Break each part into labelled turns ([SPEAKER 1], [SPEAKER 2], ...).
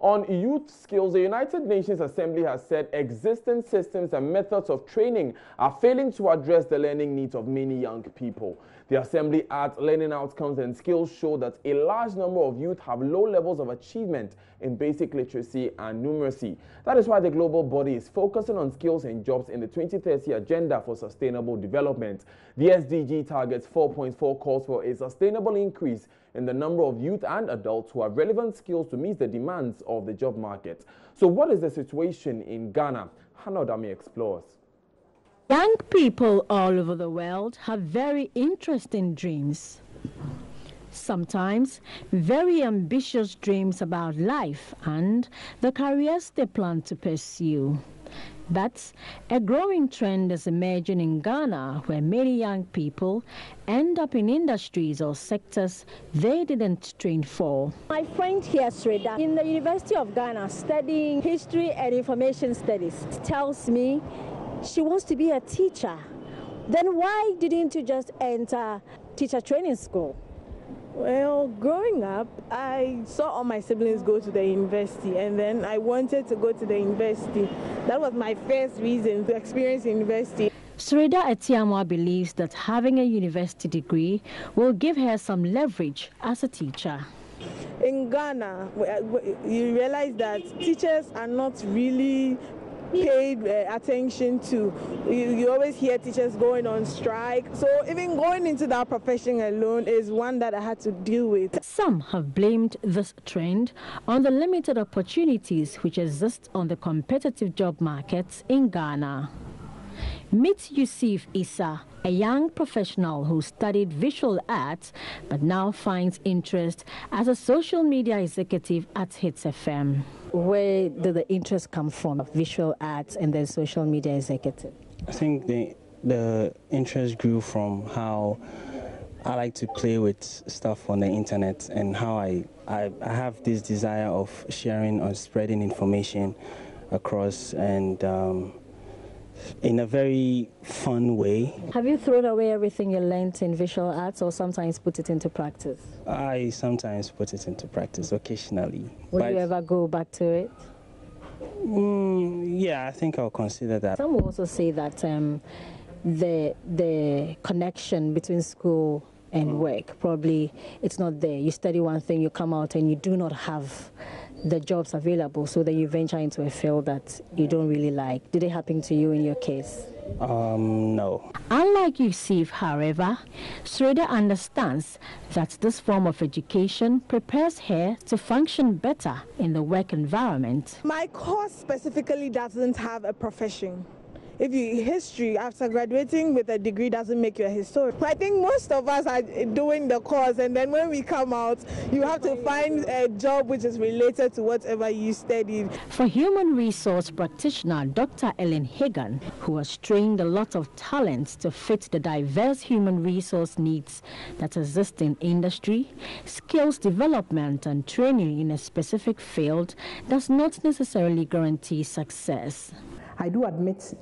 [SPEAKER 1] On youth skills, the United Nations Assembly has said existing systems and methods of training are failing to address the learning needs of many young people. The Assembly adds learning outcomes and skills show that a large number of youth have low levels of achievement in basic literacy and numeracy. That is why the global body is focusing on skills and jobs in the 2030 Agenda for Sustainable Development. The SDG targets 4.4 calls for a sustainable increase in the number of youth and adults who have relevant skills to meet the demands of the job market. So what is the situation in Ghana? Hannah Dami explores.
[SPEAKER 2] Young people all over the world have very interesting dreams. Sometimes very ambitious dreams about life and the careers they plan to pursue. But a growing trend is emerging in Ghana where many young people end up in industries or sectors they didn't train for.
[SPEAKER 3] My friend here, Sreda, in the University of Ghana studying history and information studies, tells me she wants to be a teacher. Then why didn't you just enter teacher training school?
[SPEAKER 4] Well, growing up, I saw all my siblings go to the university, and then I wanted to go to the university. That was my first reason to experience university.
[SPEAKER 2] Sreda Etiamwa believes that having a university degree will give her some leverage as a teacher.
[SPEAKER 4] In Ghana, you realize that teachers are not really paid attention to. You always hear teachers going on strike. So even going into that profession alone is one that I had to deal with.
[SPEAKER 2] Some have blamed this trend on the limited opportunities which exist on the competitive job markets in Ghana. Meet Yusuf Issa, a young professional who studied visual arts but now finds interest as a social media executive at Hits FM.
[SPEAKER 3] Where did the interest come from, visual arts and then social media executive?
[SPEAKER 5] I think the interest grew from how I like to play with stuff on the internet and how I have this desire of sharing or spreading information across and in a very fun way.
[SPEAKER 3] Have you thrown away everything you learned in visual arts or sometimes put it into practice?
[SPEAKER 5] I sometimes put it into practice occasionally.
[SPEAKER 3] Will you ever go back to it?
[SPEAKER 5] Yeah, I think I'll consider that.
[SPEAKER 3] Some will also say that the connection between school and work, probably it's not there. You study one thing, you come out and you do not have the jobs available, so that you venture into a field that you don't really like. Did it happen to you in your case?
[SPEAKER 5] No.
[SPEAKER 2] Unlike Yusuf, however, Sreda understands that this form of education prepares her to function better in the work environment.
[SPEAKER 4] My course specifically doesn't have a profession. If you history after graduating with a degree doesn't make you a historian. I think most of us are doing the course, and then when we come out, you have to find a job which is related to whatever you studied.
[SPEAKER 2] For human resource practitioner Dr. Ellen Hagan, who has trained a lot of talents to fit the diverse human resource needs that exist in industry, skills development and training in a specific field does not necessarily guarantee success.
[SPEAKER 6] I do admit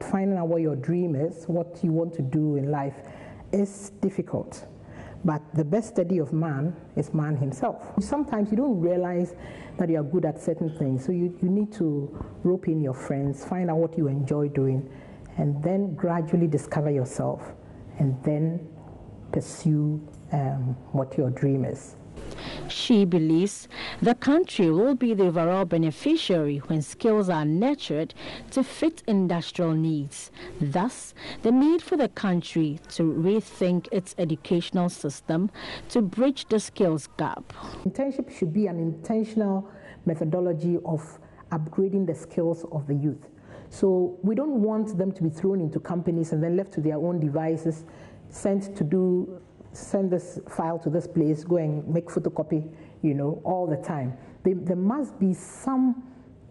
[SPEAKER 6] finding out what your dream is, what you want to do in life, is difficult. But the best study of man is man himself. Sometimes you don't realize that you are good at certain things, so you need to rope in your friends, find out what you enjoy doing, and then gradually discover yourself, and then pursue what your dream is.
[SPEAKER 2] She believes the country will be the overall beneficiary when skills are nurtured to fit industrial needs. Thus, the need for the country to rethink its educational system to bridge the skills gap.
[SPEAKER 6] Internship should be an intentional methodology of upgrading the skills of the youth. So we don't want them to be thrown into companies and then left to their own devices, send this file to this place, go and make photocopy, all the time. There must be some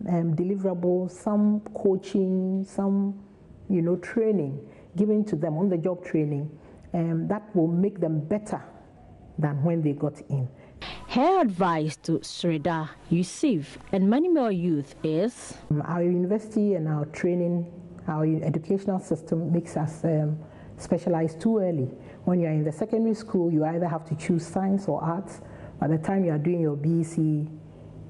[SPEAKER 6] deliverables, some coaching, some, training given to them, on-the-job training, that will make them better than when they got in.
[SPEAKER 2] Her advice to Sreda, Yusuf, and many more youth is:
[SPEAKER 6] our university and our training, our educational system makes us specialize too early. When you're in the secondary school, you either have to choose science or arts. By the time you are doing your BEC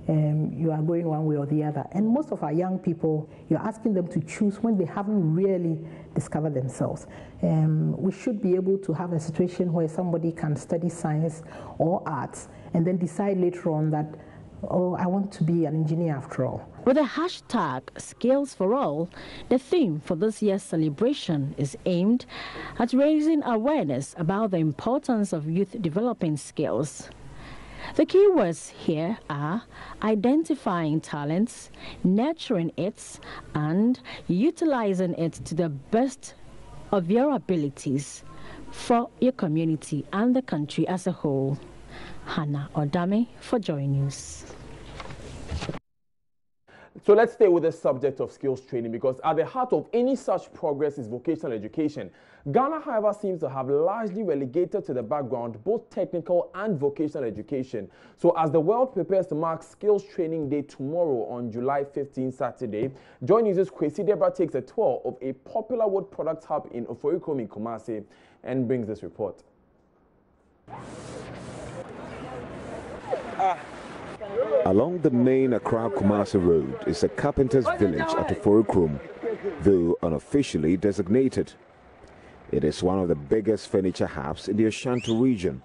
[SPEAKER 6] you are going one way or the other. And most of our young people, you're asking them to choose when they haven't really discovered themselves. We should be able to have a situation where somebody can study science or arts and then decide later on that, oh, I want to be an engineer after all.
[SPEAKER 2] With the hashtag Skills for All, the theme for this year's celebration is aimed at raising awareness about the importance of youth developing skills. The key words here are identifying talents, nurturing it, and utilizing it to the best of your abilities for your community and the country as a whole. Hannah Odame for JoyNews.
[SPEAKER 1] So let's stay with the subject of skills training, because at the heart of any such progress is vocational education. Ghana, however, seems to have largely relegated to the background both technical and vocational education. So as the world prepares to mark Skills Training Day tomorrow on July 15, Saturday, JoyNews' Kwesi Debra takes a tour of a popular wood products hub in Oforikrom in Kumasi and brings this report.
[SPEAKER 7] Along the main Accra-Kumasi road is a carpenter's village at Oforikrom, though unofficially designated. It is one of the biggest furniture hubs in the Ashanti region.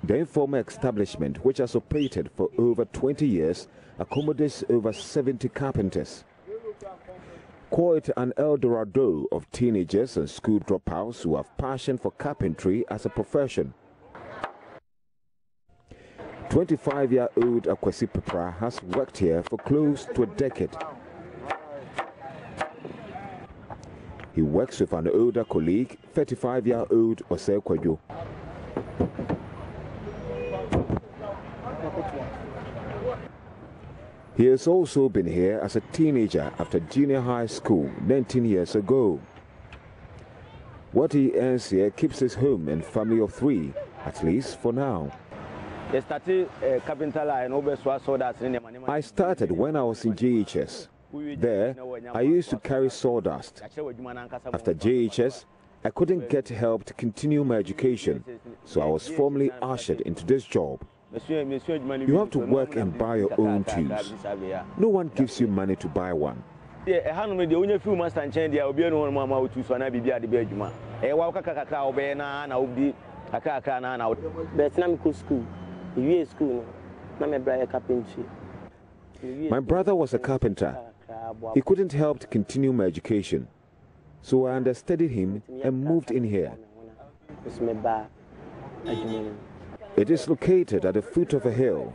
[SPEAKER 7] The informal establishment, which has operated for over 20 years, accommodates over 70 carpenters. Call it an El Dorado of teenagers and school dropouts who have passion for carpentry as a profession. 25-year-old Akwesi Pepra has worked here for close to a decade. He works with an older colleague, 35-year-old Ose Kwadwo. He has also been here as a teenager after junior high school 19 years ago. What he earns here keeps his home and family of 3, at least for now. I started when I was in JHS. There, I used to carry sawdust. After JHS, I couldn't get help to continue my education, so I was formally ushered into this job. You have to work and buy your own tools. No one gives you money to buy one. My brother was a carpenter. He couldn't help to continue my education, so I understudied him and moved in here. It is located at the foot of a hill.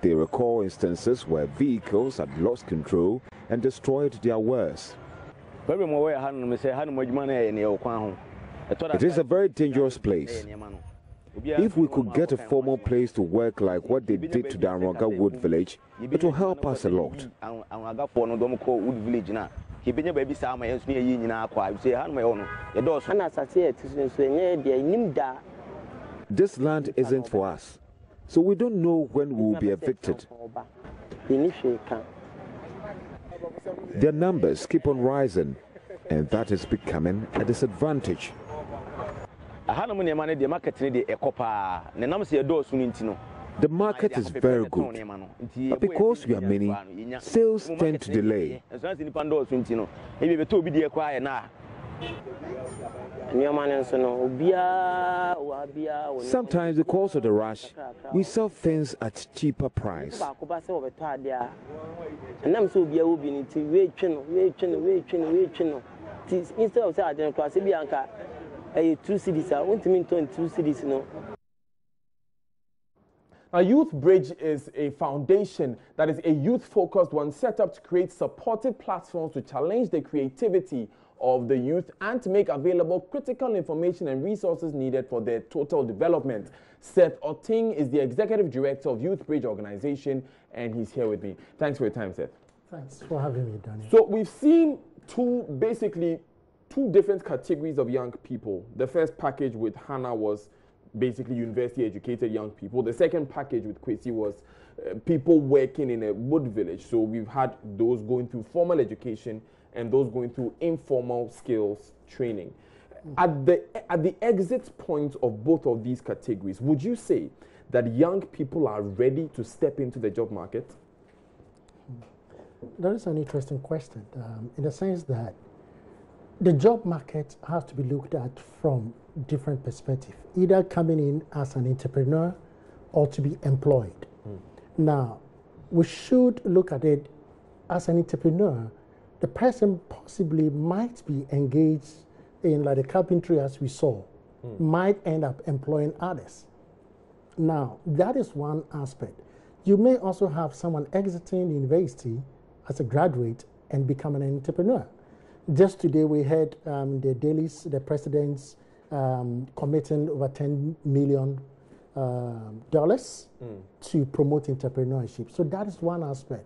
[SPEAKER 7] They recall instances where vehicles had lost control and destroyed their wares. It is a very dangerous place. If we could get a formal place to work like what they did to the Aronga Wood Village, it will help us a lot. This land isn't for us, so we don't know when we will be evicted. Their numbers keep on rising, and that is becoming a disadvantage. The market is very good, but because we are many, sales tend to delay. Sometimes because of the rush, we sell things at cheaper price.
[SPEAKER 8] Instead of saying,
[SPEAKER 1] Now, Youth Bridge is a foundation that is a youth-focused one set up to create supportive platforms to challenge the creativity of the youth and to make available critical information and resources needed for their total development. Seth Oting is the Executive Director of Youth Bridge Organization, and he's here with me. Thanks for your time, Seth.
[SPEAKER 9] Thanks for having me, Daniel.
[SPEAKER 1] So we've seen two different categories of young people. The first package with Hannah was basically university-educated young people. The second package with Kwesi was people working in a wood village. So we've had those going through formal education and those going through informal skills training. At the exit point of both of these categories, would you say that young people are ready to step into the job market?
[SPEAKER 9] That is an interesting question, in the sense that the job market has to be looked at from different perspectives, either coming in as an entrepreneur or to be employed. Now, we should look at it as an entrepreneur. The person possibly might be engaged in, like the carpentry as we saw, might end up employing others. Now, that is one aspect. You may also have someone exiting university as a graduate and become an entrepreneur. Just today we heard the president's committing over $10 million to promote entrepreneurship. So that is one aspect.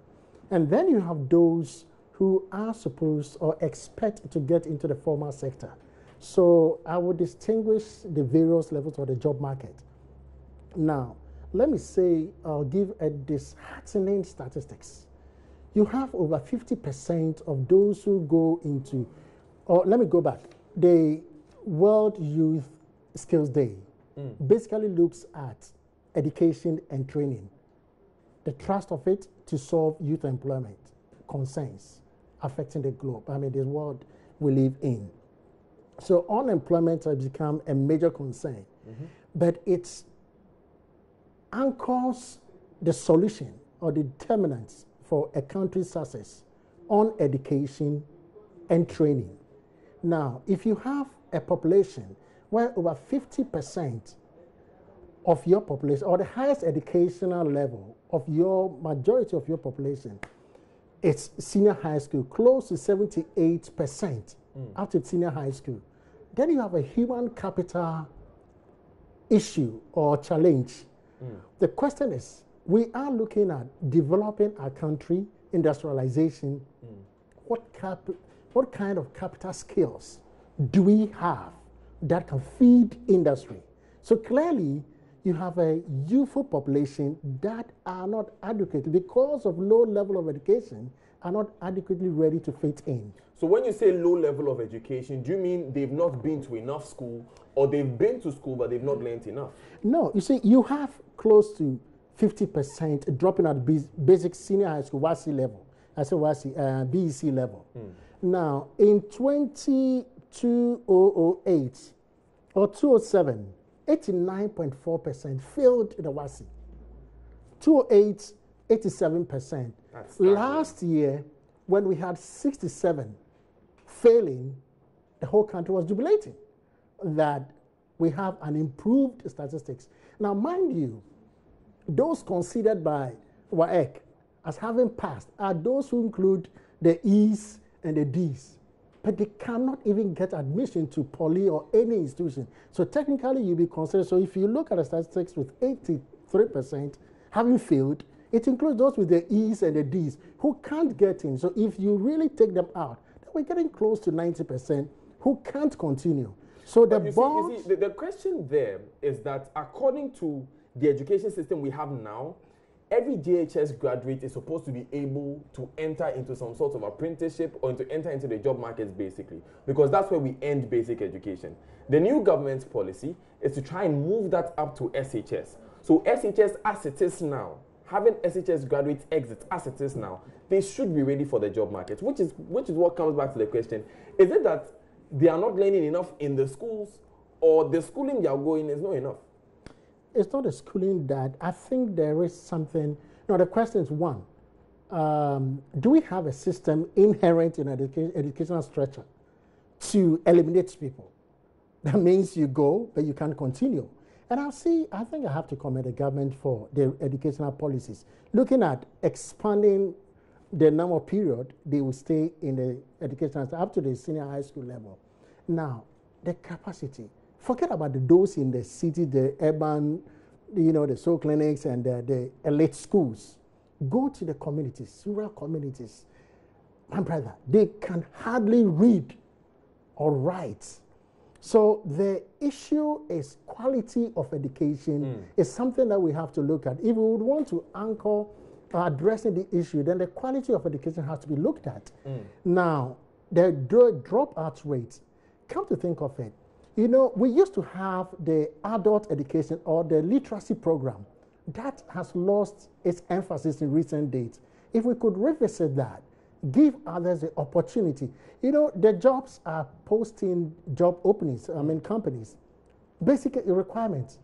[SPEAKER 9] And then you have those who are supposed or expect to get into the formal sector. So I would distinguish the various levels of the job market. Now, let me say, I'll give a disheartening statistics. You have over 50% of those who go into, or let me go back, the World Youth Skills Day basically looks at education and training, the thrust of it to solve youth employment concerns affecting the globe, the world we live in. So unemployment has become a major concern, but it anchors the solution or the determinants for a country's success on education and training. Now, if you have a population where over 50% of your population, or the highest educational level of your majority of your population, it's senior high school, close to 78% out of senior high school, then you have a human capital issue or challenge. The question is, we are looking at developing our country, industrialization. What kind of capital skills do we have that can feed industry? So clearly, you have a youthful population that are not adequate because of low level of education, are not adequately ready to fit in.
[SPEAKER 1] So when you say low level of education, do you mean they've not been to enough school, or they've been to school but they've not learned enough? No,
[SPEAKER 9] you see, you have close to 50% dropping at basic senior high school, WASI level. I say WASI, BEC level. Now, in 2008 or 2007, 89.4% failed the WASI. 2008, 87%. Last year, when we had 67 failing, the whole country was jubilating that we have an improved statistics. Now, mind you, those considered by WAEC as having passed are those who include the E's and the D's, but they cannot even get admission to poly or any institution. So technically, you'll be considered. So if you look at the statistics with 83% having failed, it includes those with the E's and the D's who can't get in. So if you really take them out, then we're getting close to 90% who can't continue. So the
[SPEAKER 1] question there is that according to the education system we have now, every JHS graduate is supposed to be able to enter into some sort of apprenticeship or to enter into the job markets, basically, because that's where we end basic education. The new government's policy is to try and move that up to SHS. So SHS, as it is now, having SHS graduates exit as it is now, they should be ready for the job market, which is what comes back to the question. Is it that they are not learning enough in the schools, or the schooling they are going is not enough?
[SPEAKER 9] It's not a schooling that I think there is something. No, the question is one, do we have a system inherent in educational structure to eliminate people? That means you go, but you can't continue. And I think I have to commend the government for their educational policies. Looking at expanding the number of period they will stay in the education up to the senior high school level. Now, the capacity. Forget about those in the city, the urban, the soul clinics and the elite schools. Go to the communities, rural communities. My brother, they can hardly read or write. So the issue is quality of education is something that we have to look at. If we would want to anchor addressing the issue, then the quality of education has to be looked at. Now, the dropout rate, come to think of it, You know, we used to have the adult education or the literacy program. That has lost its emphasis in recent days. If we could revisit that, give others the opportunity. You know, the jobs are posting job openings, companies. Basic requirements.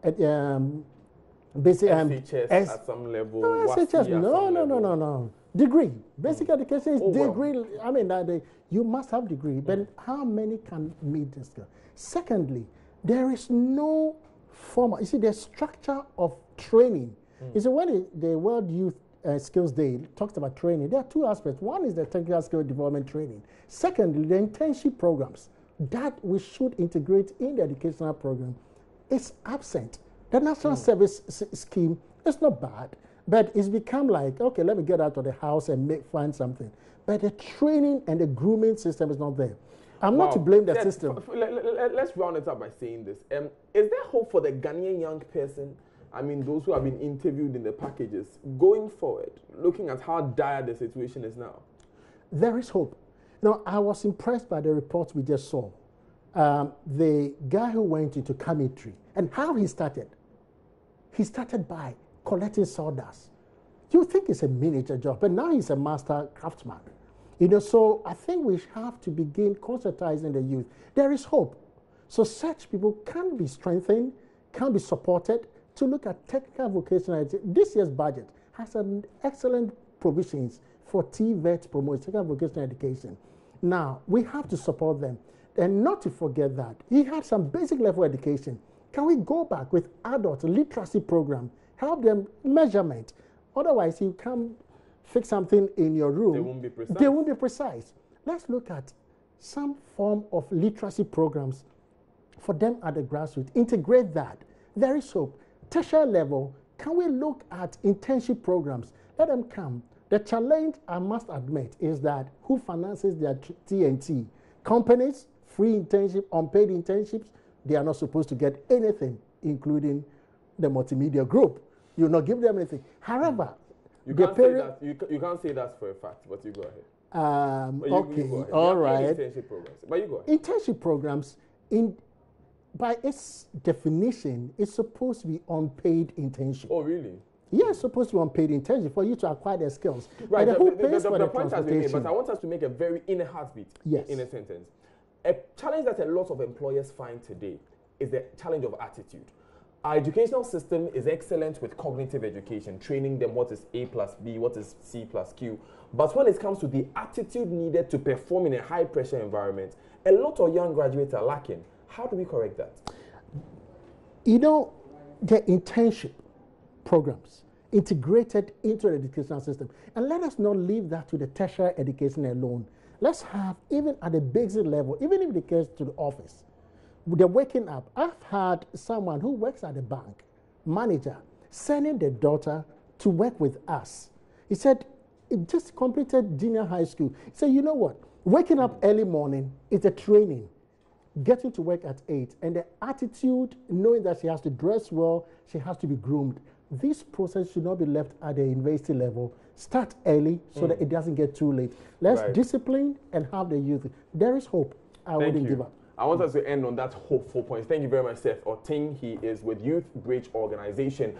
[SPEAKER 9] Basic
[SPEAKER 1] SHS at some level.
[SPEAKER 9] No, SHS, no. Degree. Basic education is degree. Well. I mean, you must have degree, but how many can meet this skill? Secondly, there is no formal, you see, the structure of training. You see, when the World Youth Skills Day talks about training, there are two aspects. One is the technical skill development training. Secondly, the internship programs that we should integrate in the educational program is absent. The National Service Scheme is not bad, but it's become like, okay, let me get out of the house and find something. But the training and the grooming system is not there. I'm not to blame the system.
[SPEAKER 1] Let's round it up by saying this. Is there hope for the Ghanaian young person, I mean, those who have been interviewed in the packages, going forward, looking at how dire the situation is now?
[SPEAKER 9] There is hope. Now, I was impressed by the reports we just saw. The guy who went into chemistry and how he started. He started by collecting sawdust. You think it's a miniature job, but now he's a master craftsman. You know, so I think we have to begin conscientizing the youth. There is hope. So such people can be strengthened, can be supported to look at technical vocational education. This year's budget has an excellent provisions for TVET promoting technical vocational education. Now, we have to support them. And not to forget that he had some basic level education. Can we go back with adult literacy program, help them measurement? Otherwise, you can't fix something in your room.
[SPEAKER 1] They won't be precise.
[SPEAKER 9] They won't be precise. Let's look at some form of literacy programs for them at the grassroots. Integrate that. There is hope. Tertiary level, can we look at internship programs? Let them come. The challenge, I must admit, is that who finances their TNT? Companies, free internship, unpaid internships, they are not supposed to get anything, including the multimedia group. You not give them anything. However,
[SPEAKER 1] you can't say that. You can't say that for a fact, but you go ahead.
[SPEAKER 9] Okay,
[SPEAKER 1] you go ahead.
[SPEAKER 9] All right.
[SPEAKER 1] Internship programs, but you go ahead.
[SPEAKER 9] Internship programs, by its definition, it's supposed to be unpaid internship.
[SPEAKER 1] Oh, really?
[SPEAKER 9] Yeah, it's supposed to be unpaid internship for you to acquire the skills.
[SPEAKER 1] Right.
[SPEAKER 9] But who pays for the
[SPEAKER 1] point has been made, but I want us to make a very inner heartbeat in a sentence. A challenge that a lot of employers find today is the challenge of attitude. Our educational system is excellent with cognitive education, training them what is A plus B, what is C plus Q. But when it comes to the attitude needed to perform in a high-pressure environment, a lot of young graduates are lacking. How do we correct that?
[SPEAKER 9] You know, the internship programs integrated into the educational system. And let us not leave that to the tertiary education alone. Let's have, even at the basic level, even if it gets to the office, they're waking up. I've had someone who works at the bank, manager, sending their daughter to work with us. He said, he just completed junior high school. He said, you know what? Waking up early morning is a training. Getting to work at 8. And the attitude, knowing that she has to dress well, she has to be groomed. This process should not be left at the university level. Start early so that it doesn't get too late. Let's discipline and have the youth. There is hope. I wouldn't give up.
[SPEAKER 1] I want us to end on that hopeful point. Thank you very much, Seth Oting. He is with Youth Bridge Organization.